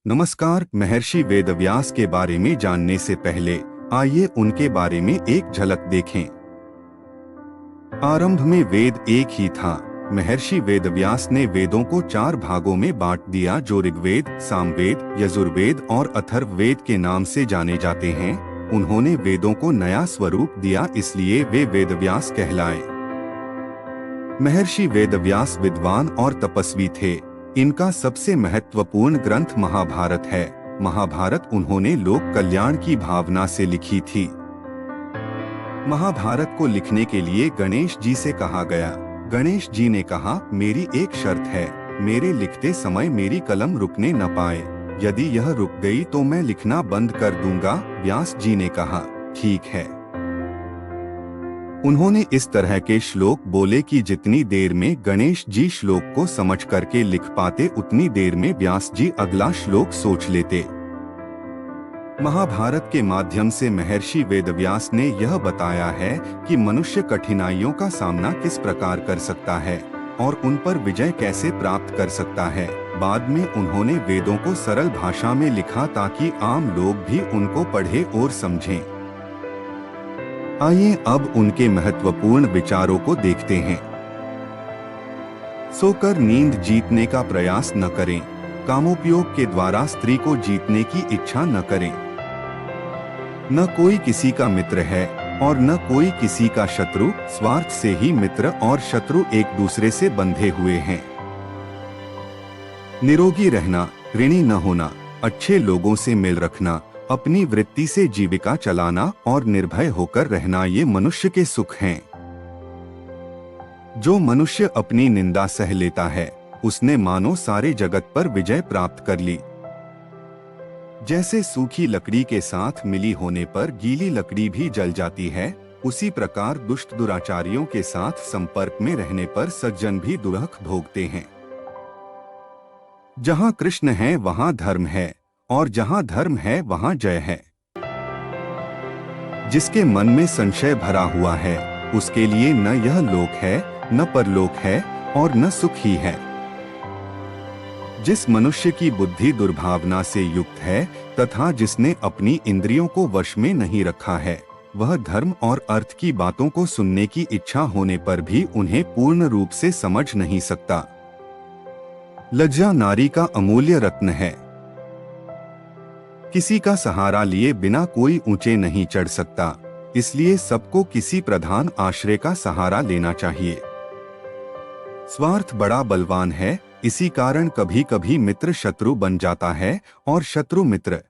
नमस्कार। महर्षि वेदव्यास के बारे में जानने से पहले आइए उनके बारे में एक झलक देखें। आरंभ में वेद एक ही था। महर्षि वेदव्यास ने वेदों को 4 भागों में बांट दिया, जो ऋग्वेद, सामवेद, यजुर्वेद और अथर्ववेद के नाम से जाने जाते हैं। उन्होंने वेदों को नया स्वरूप दिया, इसलिए वे वेदव्यास कहलाए। महर्षि वेदव्यास विद्वान और तपस्वी थे। इनका सबसे महत्वपूर्ण ग्रंथ महाभारत है। महाभारत उन्होंने लोक कल्याण की भावना से लिखी थी। महाभारत को लिखने के लिए गणेश जी से कहा गया। गणेश जी ने कहा, मेरी एक शर्त है, मेरे लिखते समय मेरी कलम रुकने न पाए। यदि यह रुक गई तो मैं लिखना बंद कर दूंगा। व्यास जी ने कहा, ठीक है। उन्होंने इस तरह के श्लोक बोले कि जितनी देर में गणेश जी श्लोक को समझ करके लिख पाते, उतनी देर में व्यास जी अगला श्लोक सोच लेते। महाभारत के माध्यम से महर्षि वेदव्यास ने यह बताया है कि मनुष्य कठिनाइयों का सामना किस प्रकार कर सकता है और उन पर विजय कैसे प्राप्त कर सकता है। बाद में उन्होंने वेदों को सरल भाषा में लिखा ताकि आम लोग भी उनको पढ़े और समझें। आइए अब उनके महत्वपूर्ण विचारों को देखते हैं। सोकर नींद जीतने का प्रयास न करें। कामोपयोग के द्वारा स्त्री को जीतने की इच्छा न करें। न कोई किसी का मित्र है और न कोई किसी का शत्रु। स्वार्थ से ही मित्र और शत्रु एक दूसरे से बंधे हुए हैं। निरोगी रहना, ऋणी न होना, अच्छे लोगों से मेल रखना, अपनी वृत्ति से जीविका चलाना और निर्भय होकर रहना, ये मनुष्य के सुख हैं। जो मनुष्य अपनी निंदा सह लेता है, उसने मानो सारे जगत पर विजय प्राप्त कर ली। जैसे सूखी लकड़ी के साथ मिली होने पर गीली लकड़ी भी जल जाती है, उसी प्रकार दुष्ट दुराचारियों के साथ संपर्क में रहने पर सज्जन भी दुर्लभ भोगते हैं। जहाँ कृष्ण है वहाँ धर्म है, और जहाँ धर्म है वहाँ जय है। जिसके मन में संशय भरा हुआ है, उसके लिए न यह लोक है, न परलोक है और न सुख ही है। जिस मनुष्य की बुद्धि दुर्भावना से युक्त है तथा जिसने अपनी इंद्रियों को वश में नहीं रखा है, वह धर्म और अर्थ की बातों को सुनने की इच्छा होने पर भी उन्हें पूर्ण रूप से समझ नहीं सकता। लज्जा नारी का अमूल्य रत्न है। किसी का सहारा लिए बिना कोई ऊंचे नहीं चढ़ सकता, इसलिए सबको किसी प्रधान आश्रय का सहारा लेना चाहिए। स्वार्थ बड़ा बलवान है, इसी कारण कभी कभी मित्र शत्रु बन जाता है और शत्रु मित्र।